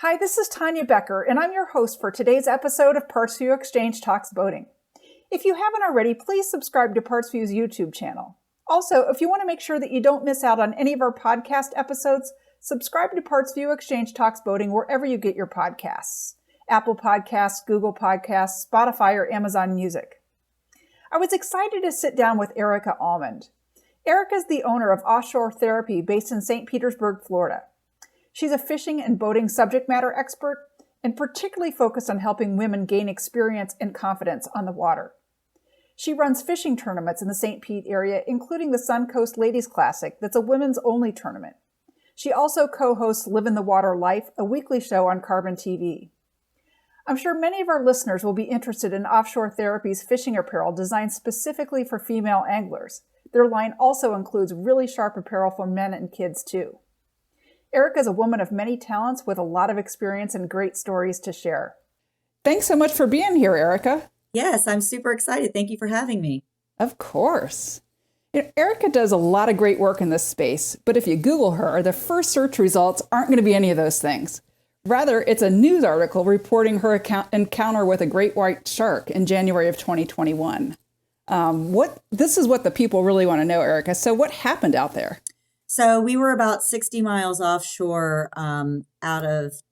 Hi, this is Tanya Becker, and I'm your host for today's episode of PartsVu Xchange Talks Boating. If you haven't already, please subscribe to PartsVu's YouTube channel. Also, if you want to make sure that you don't miss out on any of our podcast episodes, subscribe to PartsVu Xchange Talks Boating wherever you get your podcasts. Apple Podcasts, Google Podcasts, Spotify, or Amazon Music. I was excited to sit down with Erika Almond. Erika is the owner of Offshore Therapy based in St. Petersburg, Florida. She's a fishing and boating subject matter expert and particularly focused on helping women gain experience and confidence on the water. She runs fishing tournaments in the St. Pete area, including the Suncoast Ladies Classic that's a women's only tournament. She also co-hosts Livin the Water Life, a weekly show on CarbonTV. I'm sure many of our listeners will be interested in Offshore Therapy's fishing apparel designed specifically for female anglers. Their line also includes really sharp apparel for men and kids too. Erika is a woman of many talents with a lot of experience and great stories to share. Thanks so much for being here, Erika. Yes, I'm super excited. Thank you for having me. Of course. Erika does a lot of great work in this space, but if you Google her, the first search results aren't going to be any of those things. Rather, it's a news article reporting her encounter with a great white shark in January of 2021. This is what the people really want to know, Erika. So what happened out there? So we were about 60 miles offshore out of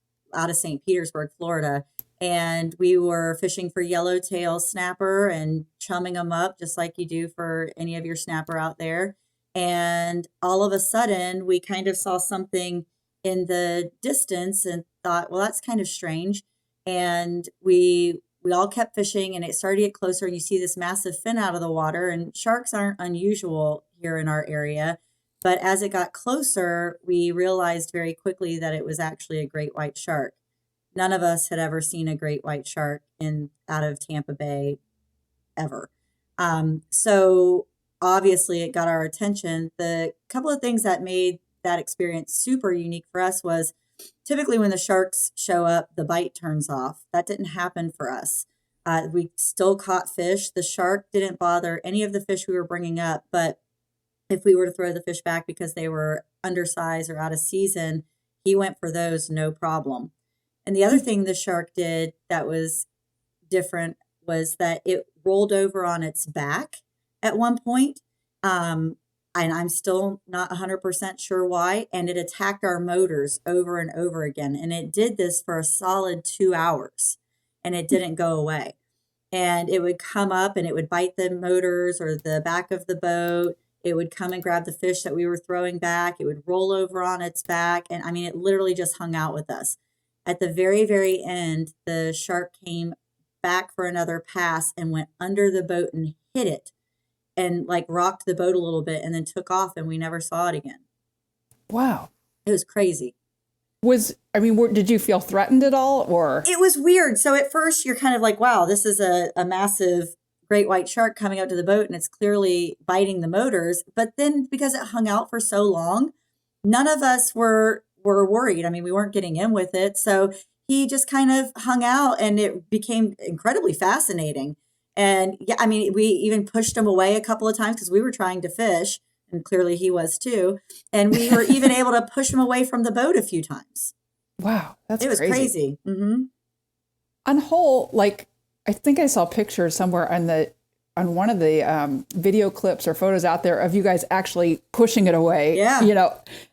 St. Petersburg, Florida, and we were fishing for yellowtail snapper and chumming them up just like you do for any of your snapper out there. And all of a sudden, we kind of saw something in the distance and thought, well, that's kind of strange. And we all kept fishing, and it started to get closer, and you see this massive fin out of the water, and sharks aren't unusual here in our area. But as it got closer, we realized very quickly that it was actually a great white shark. None of us had ever seen a great white shark out of Tampa Bay ever. So obviously it got our attention. The couple of things that made that experience super unique for us was typically when the sharks show up, the bite turns off. That didn't happen for us. We still caught fish. The shark didn't bother any of the fish we were bringing up, but if we were to throw the fish back because they were undersized or out of season, he went for those, no problem. And the other thing the shark did that was different was that it rolled over on its back at one point. And I'm still not 100% sure why. And it attacked our motors over and over again. And it did this for a solid 2 hours, and it didn't go away. And it would come up and it would bite the motors or the back of the boat. It would come and grab the fish that we were throwing back. It would roll over on its back. And I mean, it literally just hung out with us. At the very, very end, the shark came back for another pass and went under the boat and hit it and like rocked the boat a little bit and then took off, and we never saw it again. Wow. It was crazy. Did you feel threatened at all, or? It was weird. So at first you're kind of like, wow, this is a massive great white shark coming up to the boat, and it's clearly biting the motors. But then because it hung out for so long, none of us were worried. I mean, we weren't getting in with it. So he just kind of hung out, and it became incredibly fascinating. And yeah, I mean, we even pushed him away a couple of times because we were trying to fish, and clearly he was too. And we were even able to push him away from the boat a few times. Wow, it was crazy. Mm-hmm. On whole, I think I saw pictures somewhere on one of the video clips or photos out there of you guys actually pushing it away. Yeah.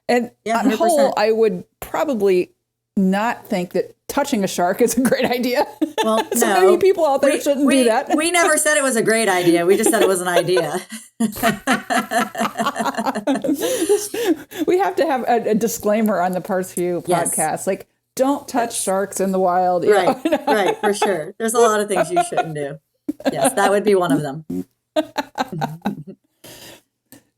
And yeah, on whole, I would probably not think that touching a shark is a great idea. Well, so no. maybe people out there shouldn't do that. We never said it was a great idea. We just said it was an idea. We have to have a disclaimer on the PartsVu podcast. Yes. Don't touch sharks in the wild. Right, right, for sure. There's a lot of things you shouldn't do. Yes, that would be one of them.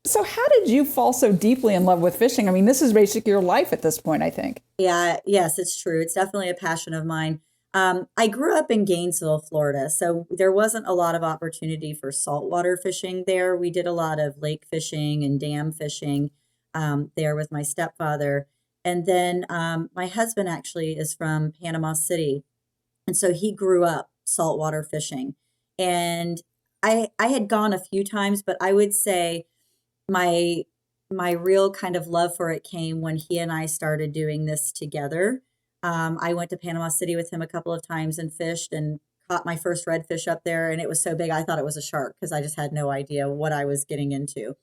So how did you fall so deeply in love with fishing? I mean, this is basically your life at this point, I think. Yeah, yes, it's true. It's definitely a passion of mine. I grew up in Gainesville, Florida, so there wasn't a lot of opportunity for saltwater fishing there. We did a lot of lake fishing and dam fishing there with my stepfather. And then my husband actually is from Panama City. And so he grew up saltwater fishing. And I had gone a few times, but I would say my real kind of love for it came when he and I started doing this together. I went to Panama City with him a couple of times and fished and caught my first redfish up there. And it was so big, I thought it was a shark because I just had no idea what I was getting into.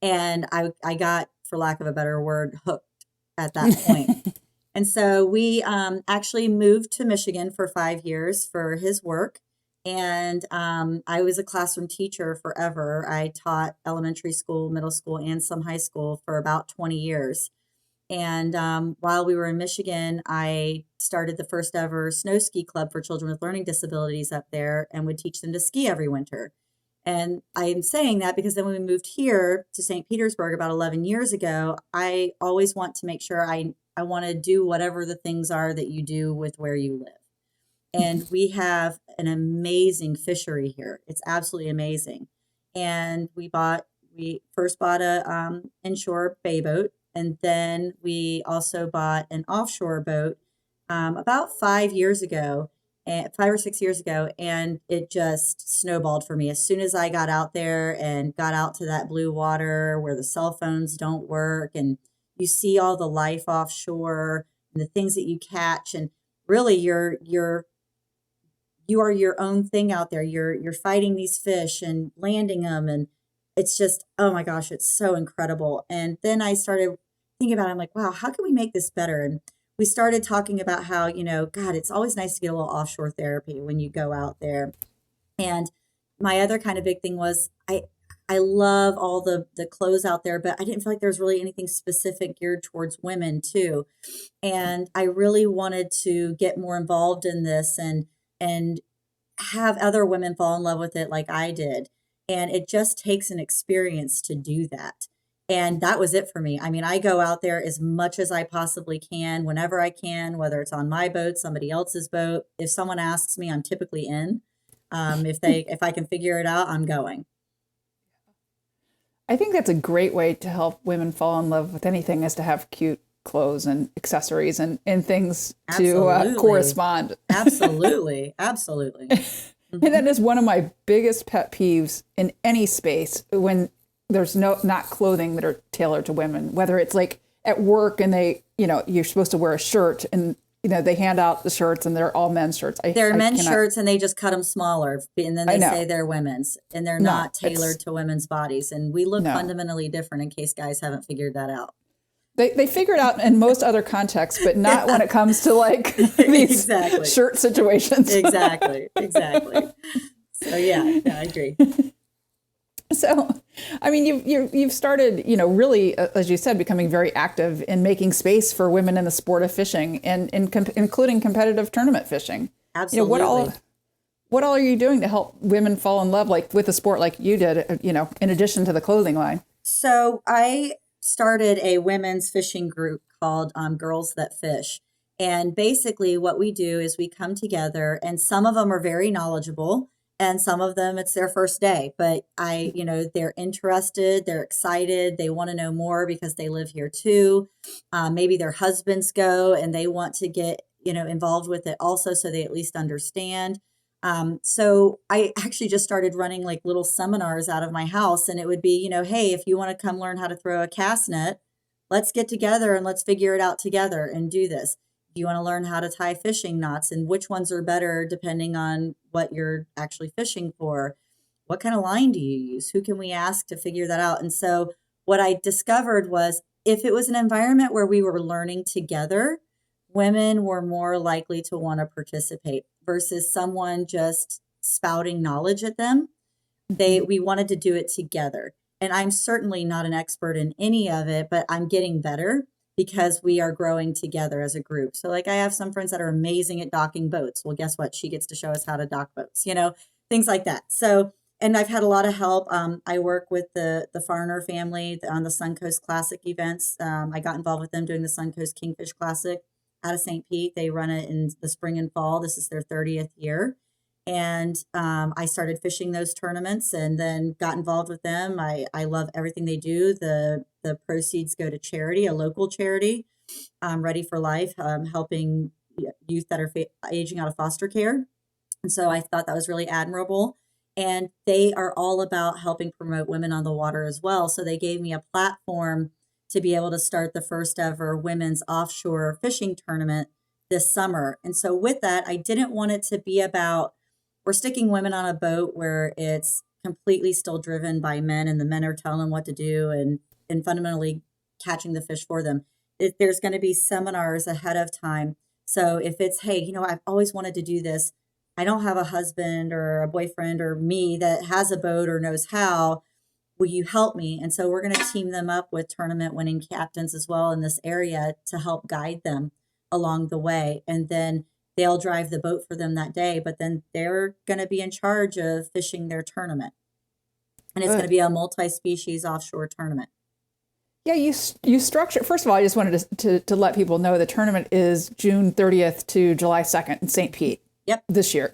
And I got, for lack of a better word, hooked at that point. And so we actually moved to Michigan for 5 years for his work. And I was a classroom teacher forever. I taught elementary school, middle school, and some high school for about 20 years. And while we were in Michigan, I started the first ever snow ski club for children with learning disabilities up there and would teach them to ski every winter. And I'm saying that because then when we moved here to St. Petersburg about 11 years ago, I always want to make sure I want to do whatever the things are that you do with where you live. And we have an amazing fishery here. It's absolutely amazing. And we first bought a inshore bay boat. And then we also bought an offshore boat about 5 or 6 years ago. And it just snowballed for me. As soon as I got out there and got out to that blue water where the cell phones don't work and you see all the life offshore and the things that you catch. And really you are your own thing out there. You're fighting these fish and landing them. And it's just, oh my gosh, it's so incredible. And then I started thinking about it. I'm like, wow, how can we make this better? And we started talking about how, God, it's always nice to get a little offshore therapy when you go out there. And my other kind of big thing was I love all the clothes out there, but I didn't feel like there was really anything specific geared towards women too. And I really wanted to get more involved in this and have other women fall in love with it like I did. And it just takes an experience to do that. And that was it for me. I mean, I go out there as much as I possibly can, whenever I can, whether it's on my boat, somebody else's boat. If someone asks me, I'm typically in. If I can figure it out, I'm going. I think that's a great way to help women fall in love with anything, is to have cute clothes and accessories and things to correspond. Absolutely. Absolutely. And that is one of my biggest pet peeves in any space, when there's not clothing that are tailored to women, whether it's like at work and you're supposed to wear a shirt and, they hand out the shirts and they're all men's shirts. They're men's shirts and they just cut them smaller. And then they say they're women's and they're not tailored to women's bodies. And we look fundamentally different, in case guys haven't figured that out. They figure it out in most other contexts, but not when it comes to like these shirt situations. Exactly. So yeah, I agree. So, I mean, you've started, really, as you said, becoming very active in making space for women in the sport of fishing, and including competitive tournament fishing. Absolutely. What all are you doing to help women fall in love, like with a sport like you did, in addition to the clothing line? So I started a women's fishing group called Girls That Fish. And basically what we do is we come together, and some of them are very knowledgeable and some of them it's their first day, but they're interested, they're excited, they want to know more because they live here too. Maybe their husbands go and they want to get, involved with it also, so they at least understand. So I actually just started running like little seminars out of my house, and it would be, hey, if you want to come learn how to throw a cast net, let's get together and let's figure it out together and do this. If you want to learn how to tie fishing knots and which ones are better depending on what you're actually fishing for, what kind of line do you use? Who can we ask to figure that out? And so what I discovered was, if it was an environment where we were learning together, women were more likely to want to participate versus someone just spouting knowledge at them. We wanted to do it together. And I'm certainly not an expert in any of it, but I'm getting better because we are growing together as a group. So like I have some friends that are amazing at docking boats. Well, guess what? She gets to show us how to dock boats, things like that. So, and I've had a lot of help. I work with the Farner family on the Suncoast Classic events. I got involved with them doing the Suncoast Kingfish Classic out of St. Pete. They run it in the spring and fall. This is their 30th year. And I started fishing those tournaments and then got involved with them. I love everything they do. The proceeds go to charity, a local charity, Ready for Life, helping youth that are aging out of foster care. And so I thought that was really admirable. And they are all about helping promote women on the water as well. So they gave me a platform to be able to start the first ever women's offshore fishing tournament this summer. And so with that, I didn't want it to be about, we're sticking women on a boat where it's completely still driven by men and the men are telling them what to do and fundamentally catching the fish for them. There's going to be seminars ahead of time. So if it's, hey, I've always wanted to do this. I don't have a husband or a boyfriend or me that has a boat or knows how. Will you help me? And so we're going to team them up with tournament winning captains as well in this area to help guide them along the way. And then they'll drive the boat for them that day, but then they're going to be in charge of fishing their tournament. And it's going to be a multi-species offshore tournament. Yeah, you structure. First of all, I just wanted to let people know the tournament is June 30th to July 2nd in St. Pete. Yep. This year.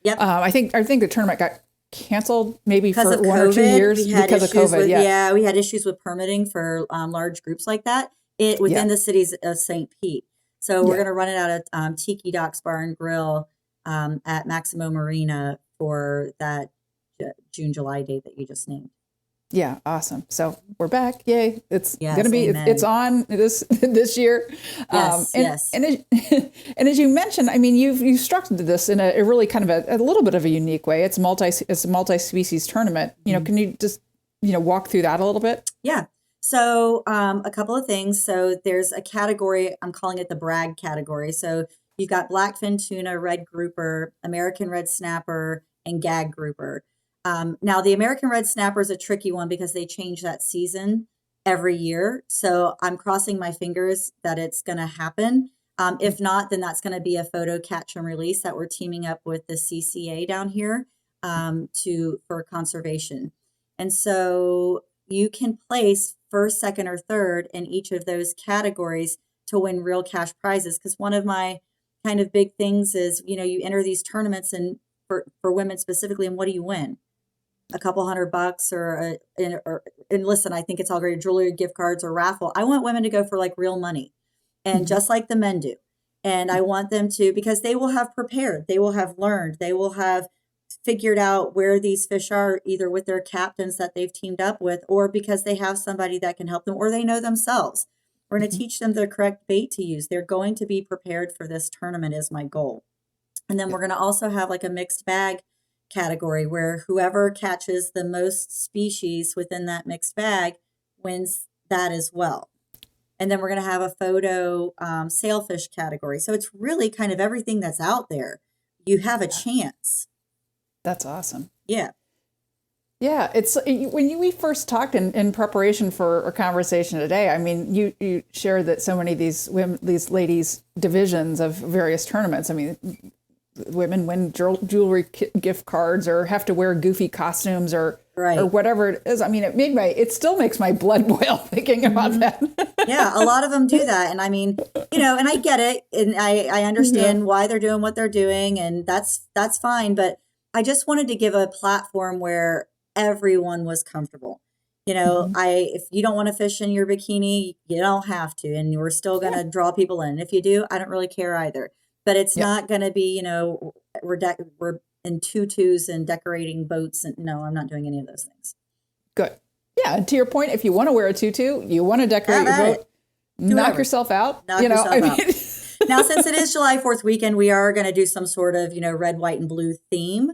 Yep. I think the tournament got canceled maybe for because of 1 COVID, or 2 years because of COVID. Yeah, we had issues with permitting for large groups like that within the cities of St. Pete. So we're going to run it out of Tiki Docks Bar and Grill at Maximo Marina for that June, July date that you just named. Yeah, awesome. So we're back. Yay. It's going to be, amen. it's on this year. Yes. And as you mentioned, I mean, you've structured this in a really kind of a little bit of a unique way. It's a multi-species tournament. Can you just, walk through that a little bit? Yeah. So a couple of things. So there's a category, I'm calling it the brag category. So you've got blackfin tuna, red grouper, American red snapper, and gag grouper. Now, the American red snapper is a tricky one because they change that season every year. So I'm crossing my fingers that it's going to happen. If not, then that's going to be a photo catch and release that we're teaming up with the CCA down here for conservation. And so you can place first, second, or third in each of those categories to win real cash prizes. Because one of my kind of big things is, you enter these tournaments and for women specifically, and what do you win? A couple $100 and listen, I think it's all great, jewelry, gift cards, or raffle. I want women to go for like real money and just like the men do. And I want them to, because they will have prepared, they will have learned, they will have figured out where these fish are, either with their captains that they've teamed up with, or because they have somebody that can help them, or they know themselves. We're going to teach them the correct bait to use. They're going to be prepared for this tournament is my goal. And then we're going to also have like a mixed bag category where whoever catches the most species within that mixed bag wins that as well. And then we're going to have a photo sailfish category. So it's really kind of everything that's out there. You have a chance. That's awesome. Yeah. Yeah, it's when we first talked in preparation for our conversation today. I mean, you shared that so many of these women, these ladies' divisions of various tournaments. I mean, women win jewelry gift cards or have to wear goofy costumes or whatever it is. I mean, it still makes my blood boil thinking about that. Yeah, a lot of them do that. And I mean, and I get it. And I understand why they're doing what they're doing. And that's fine. But I just wanted to give a platform where everyone was comfortable. If you don't want to fish in your bikini, you don't have to. And we're still going to draw people in. If you do, I don't really care either. But it's not going to be, we're in tutus and decorating boats. And no, I'm not doing any of those things. Good. Yeah. And to your point, if you want to wear a tutu, you want to decorate your boat, knock yourself out. Knock yourself out. Now, since it is July 4th weekend, we are going to do some sort of, red, white, and blue theme.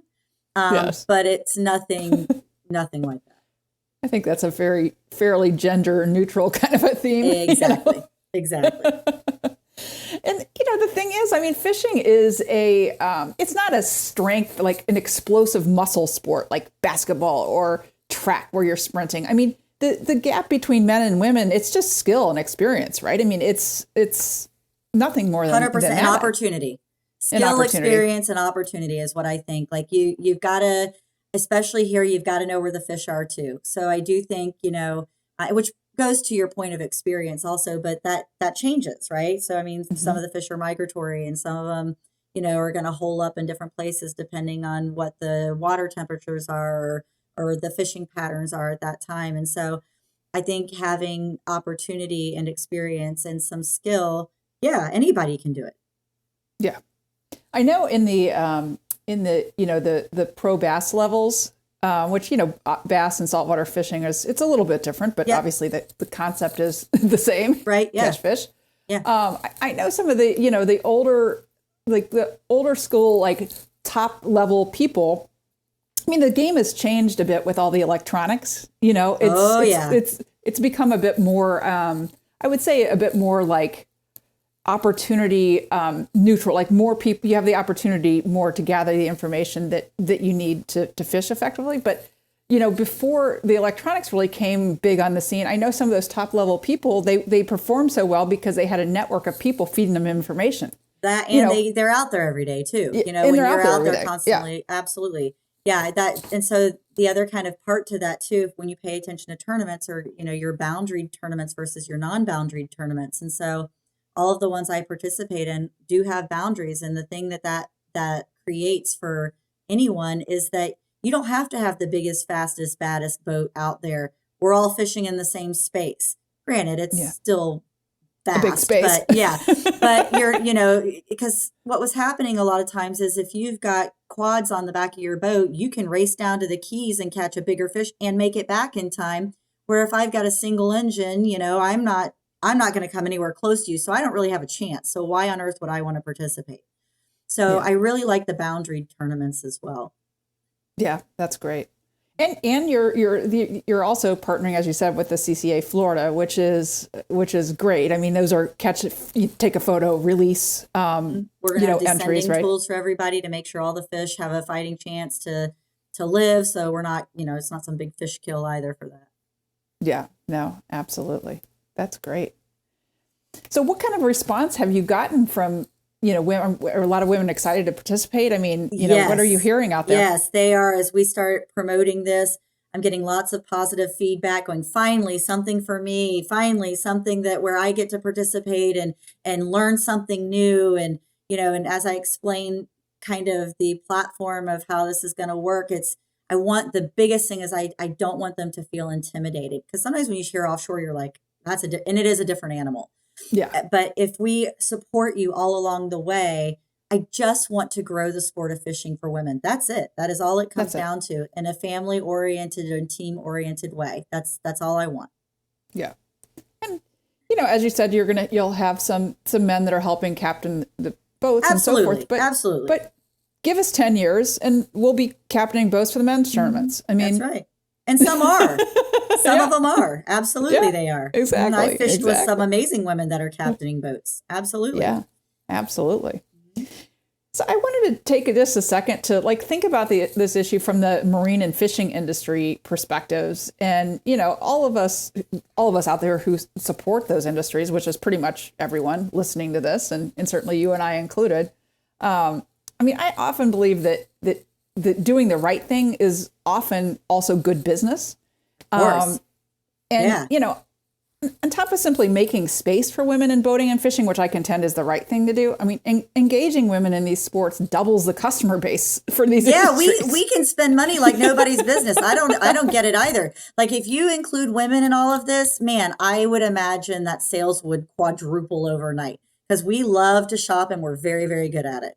But it's nothing like that. I think that's a fairly gender neutral kind of a theme. Exactly. And, the thing is, I mean, fishing is it's not a strength, like an explosive muscle sport like basketball or track where you're sprinting. I mean, the gap between men and women, it's just skill and experience, right? I mean, it's nothing more than 100% an opportunity. Skill, experience, and opportunity is what I think. Like you've got to, especially here, you've got to know where the fish are too. So I do think, which goes to your point of experience also, but that changes, right? So, I mean, some of the fish are migratory and some of them, are going to hole up in different places depending on what the water temperatures are or the fishing patterns are at that time. And so I think having opportunity and experience and some skill, anybody can do it. Yeah. I know in the the pro bass levels, which, bass and saltwater fishing it's a little bit different, but obviously the concept is the same. Right. Yeah. Catch fish. Yeah. I know some of the, the older school, like top level people. I mean, the game has changed a bit with all the electronics. It's become a bit more, I would say a bit more like opportunity neutral, like more people, you have the opportunity more to gather the information that you need to fish effectively. But, before the electronics really came big on the scene, I know some of those top level people, they perform so well because they had a network of people feeding them information. That, and they're out there every day too. And When they're you're out there day. constantly. Yeah. Absolutely. Yeah. And so the other kind of part to that too, when you pay attention to tournaments or, your boundaried tournaments versus your non-boundaried tournaments. And so all of the ones I participate in do have boundaries. And the thing that creates for anyone is that you don't have to have the biggest, fastest, baddest boat out there. We're all fishing in the same space. Granted, it's still fast, a big space. but you're, because what was happening a lot of times is if you've got quads on the back of your boat, you can race down to the Keys and catch a bigger fish and make it back in time. Where if I've got a single engine, I'm not going to come anywhere close to you. So I don't really have a chance. So why on earth would I want to participate? So I really like the boundary tournaments as well. Yeah, that's great. And you're also partnering, as you said, with the CCA Florida, which is great. I mean, those are you take a photo, release, we're going to have entries, descending right? tools for everybody to make sure all the fish have a fighting chance to live. So we're not, it's not some big fish kill either for that. Yeah, no, absolutely. That's great. So what kind of response have you gotten from, women? Are a lot of women excited to participate? I mean, what are you hearing out there? Yes, they are. As we start promoting this, I'm getting lots of positive feedback going, finally, something for me, finally, something that where I get to participate and learn something new. And, and as I explain kind of the platform of how this is going to work, I want the biggest thing is I don't want them to feel intimidated. Because sometimes when you hear offshore, you're like, and it is a different animal. Yeah. But if we support you all along the way, I just want to grow the sport of fishing for women. That's it. That is all it comes down to, in a family oriented and team oriented way. That's all I want. Yeah. And, as you said, you'll have some men that are helping captain the boats and so forth. But, absolutely. But give us 10 years and we'll be captaining boats for the men's tournaments. I mean, that's right. And some are. Some of them are. Absolutely, they are. Exactly. And I fished with some amazing women that are captaining boats. Absolutely. Yeah, absolutely. So I wanted to take just a second to think about this issue from the marine and fishing industry perspectives. And, all of us out there who support those industries, which is pretty much everyone listening to this, and certainly you and I included. I mean, I often believe that doing the right thing is often also good business. Of course. On top of simply making space for women in boating and fishing, which I contend is the right thing to do. I mean, engaging women in these sports doubles the customer base for these industries. Yeah, we can spend money like nobody's business. I don't get it either. Like if you include women in all of this, man, I would imagine that sales would quadruple overnight because we love to shop and we're very, very good at it.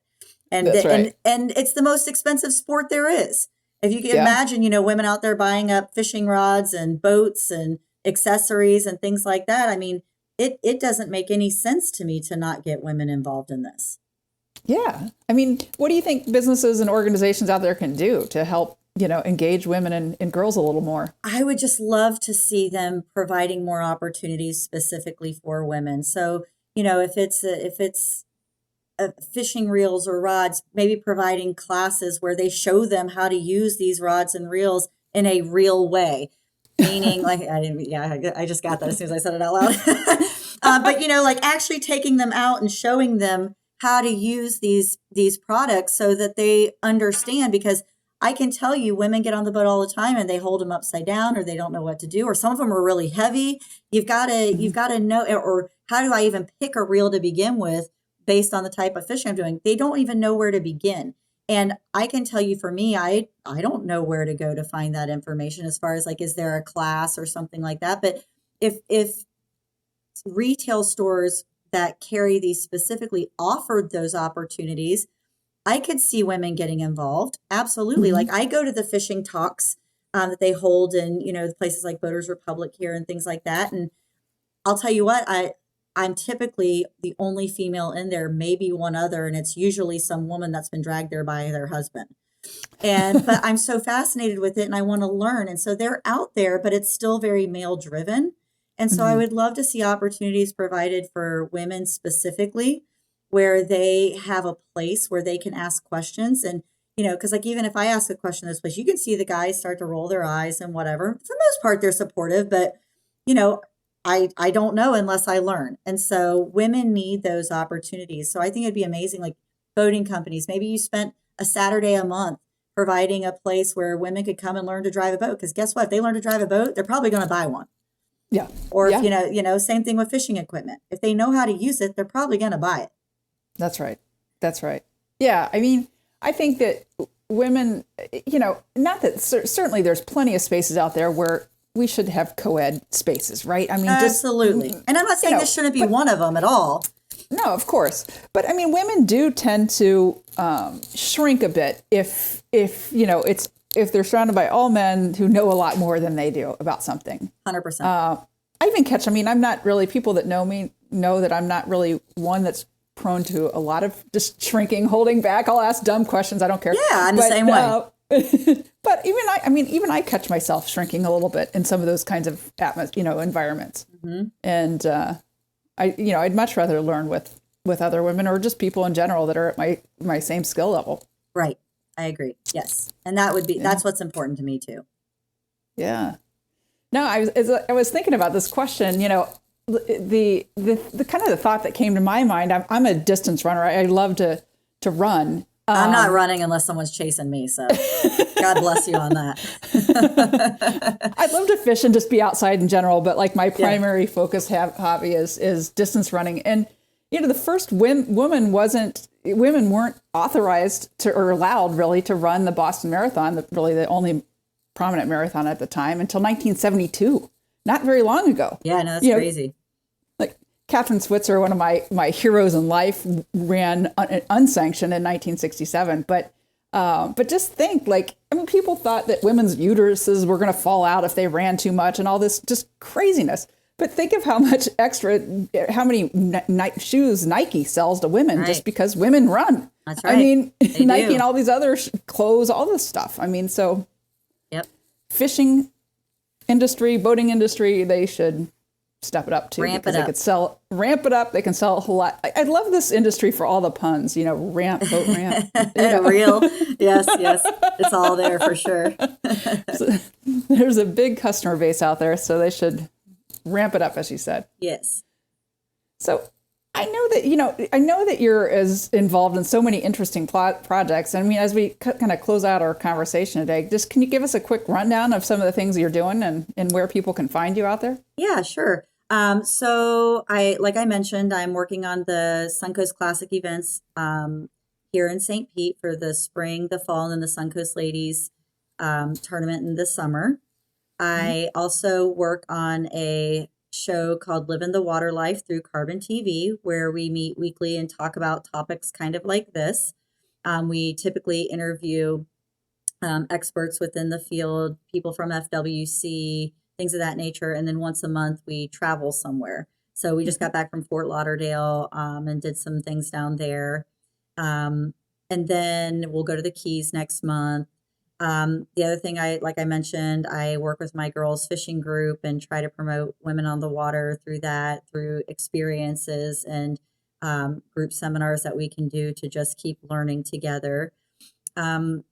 And That's right. and it's the most expensive sport there is. If you can imagine, women out there buying up fishing rods and boats and accessories and things like that. I mean, it doesn't make any sense to me to not get women involved in this. Yeah. I mean, what do you think businesses and organizations out there can do to help, engage women and girls a little more? I would just love to see them providing more opportunities specifically for women. So, if it's fishing reels or rods, maybe providing classes where they show them how to use these rods and reels in a real way. Meaning I just got that as soon as I said it out loud. But actually taking them out and showing them how to use these products so that they understand, because I can tell you women get on the boat all the time and they hold them upside down or they don't know what to do, or some of them are really heavy. You've got to know, or how do I even pick a reel to begin with based on the type of fishing I'm doing? They don't even know where to begin. And I can tell you for me, I don't know where to go to find that information as far as is there a class or something like that? But if retail stores that carry these specifically offered those opportunities, I could see women getting involved. Absolutely. Mm-hmm. I go to the fishing talks that they hold in, places like Boaters Republic here and things like that. And I'll tell you what, I'm typically the only female in there, maybe one other, and it's usually some woman that's been dragged there by their husband. But I'm so fascinated with it and I want to learn. And so they're out there, but it's still very male driven. And so I would love to see opportunities provided for women specifically where they have a place where they can ask questions. And, because like even if I ask a question in this place, you can see the guys start to roll their eyes and whatever. For the most part, they're supportive, but, I don't know unless I learn. And so women need those opportunities. So I think it'd be amazing, like boating companies. Maybe you spent a Saturday a month providing a place where women could come and learn to drive a boat. Because guess what? If they learn to drive a boat, they're probably going to buy one. Yeah. Or if, same thing with fishing equipment. If they know how to use it, they're probably going to buy it. That's right. That's right. Yeah. I mean, I think that women, not that certainly there's plenty of spaces out there where we should have co-ed spaces, right? I mean, absolutely. And I'm not saying this shouldn't be one of them at all. No, of course. But I mean, women do tend to shrink a bit if they're surrounded by all men who know a lot more than they do about something. 100%. I even catch, I'm not really, people that know me know that I'm not really one that's prone to a lot of just shrinking, holding back. I'll ask dumb questions. I don't care. Yeah, I'm the same way. But even I catch myself shrinking a little bit in some of those kinds of environments. Mm-hmm. And I'd much rather learn with other women or just people in general that are at my same skill level. Right. I agree. Yes. And that's what's important to me too. Yeah. No, I was thinking about this question, the kind of the thought that came to my mind, I'm a distance runner. I love to run. I'm not running unless someone's chasing me. So God bless you on that. I'd love to fish and just be outside in general. But like my primary focus hobby is distance running. And, the first women weren't authorized or allowed really to run the Boston Marathon, really the only prominent marathon at the time, until 1972. Not very long ago. Yeah, no, that's crazy. Like Catherine Switzer, one of my heroes in life, ran unsanctioned in 1967. But just think, people thought that women's uteruses were going to fall out if they ran too much and all this just craziness. But think of how many shoes Nike sells to women just because women run. That's right. Nike and all these other clothes, all this stuff. So yep. Fishing industry, boating industry, they should step it up too. Ramp it up. They can sell a whole lot. I love this industry for all the puns, ramp, boat ramp. Real. Yes. It's all there for sure. So, there's a big customer base out there, so they should ramp it up, as you said. Yes. So I know that you're as involved in so many interesting projects. As we kind of close out our conversation today, just can you give us a quick rundown of some of the things you're doing and where people can find you out there? Yeah, sure. So like I mentioned, I'm working on the Suncoast Classic events here in St. Pete for the spring, the fall, and then the Suncoast Ladies tournament in the summer. I also work on a show called Livin the Water Life through CarbonTV, where we meet weekly and talk about topics kind of like this. We typically interview experts within the field, people from FWC, things of that nature. And then once a month, we travel somewhere. So we just got back from Fort Lauderdale and did some things down there. And then we'll go to the Keys next month. The other thing like I mentioned, I work with my girls fishing group and try to promote women on the water through experiences and group seminars that we can do to just keep learning together. I've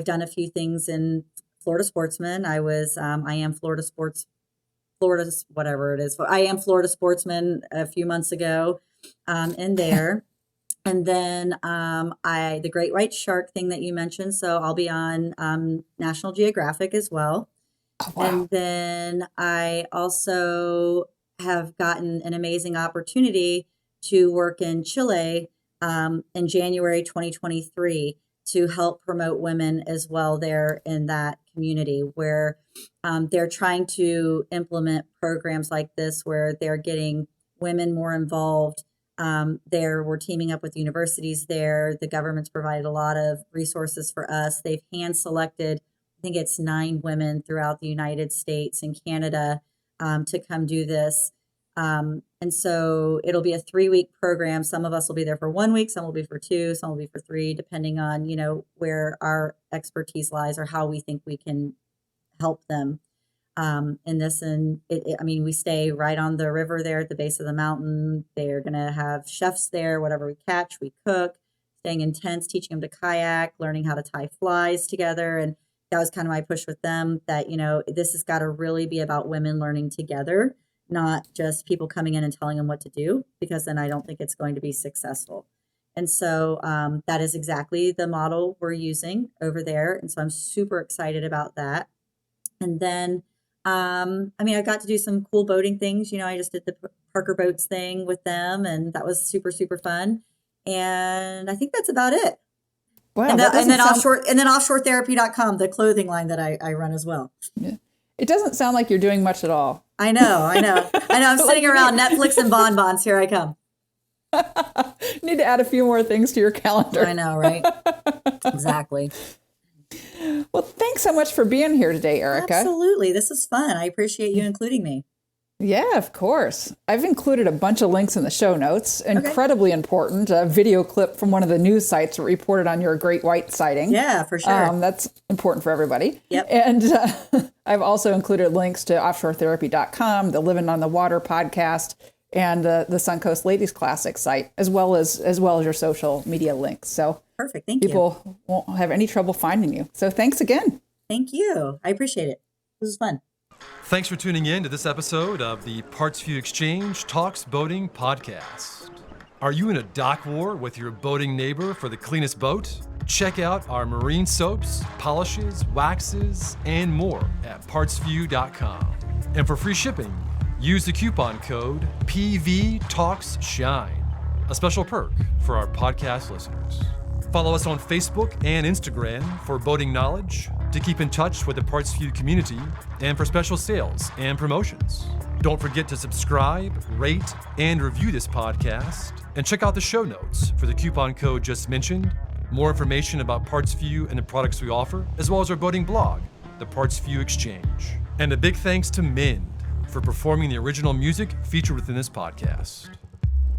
done a few things in Florida Sportsman. I am Florida Sportsman a few months ago in there. And then the great white shark thing that you mentioned. So I'll be on National Geographic as well. Oh, wow. And then I also have gotten an amazing opportunity to work in Chile in January 2023 to help promote women as well there in that community, where they're trying to implement programs like this where they're getting women more involved. We're teaming up with universities there. The government's provided a lot of resources for us. They've hand selected, I think it's 9 women throughout the United States and Canada to come do this. And And so it'll be a 3-week program. Some of us will be there for 1 week, some will be for 2, some will be for 3, depending on, where our expertise lies or how we think we can help them in this. And we stay right on the river there at the base of the mountain. They're going to have chefs there. Whatever we catch, we cook, staying in tents, teaching them to kayak, learning how to tie flies together. And that was kind of my push with them, that, this has got to really be about women learning together, not just people coming in and telling them what to do, because then I don't think it's going to be successful. And so that is exactly the model we're using over there. And so I'm super excited about that. And then, I got to do some cool boating things. I just did the Parker Boats thing with them, and that was super, super fun. And I think that's about it. Wow. And then offshoretherapy.com, the clothing line that I run as well. Yeah. It doesn't sound like you're doing much at all. I know. I'm sitting around Netflix and bonbons. Here I come. Need to add a few more things to your calendar. I know, right? Exactly. Well, thanks so much for being here today, Erika. Absolutely. This is fun. I appreciate you including me. Yeah, of course. I've included a bunch of links in the show notes. Incredibly important. A video clip from one of the news sites that reported on your great white sighting. Yeah, for sure. That's important for everybody. Yep. And I've also included links to offshoretherapy.com, the Livin the Water podcast, and the Suncoast Ladies Classic site, as well as your social media links. So perfect. Thank you. People won't have any trouble finding you. So thanks again. Thank you. I appreciate it. This is fun. Thanks for tuning in to this episode of the PartsVu Xchange Talks Boating podcast. Are you in a dock war with your boating neighbor for the cleanest boat? Check out our marine soaps, polishes, waxes, and more at PartsVu.com. And for free shipping, use the coupon code PVTalksShine, a special perk for our podcast listeners. Follow us on Facebook and Instagram for boating knowledge, to keep in touch with the PartsVu community, and for special sales and promotions. Don't forget to subscribe, rate, and review this podcast, and check out the show notes for the coupon code just mentioned, more information about PartsVu and the products we offer, as well as our boating blog, the PartsVu Exchange. And a big thanks to Mind for performing the original music featured within this podcast.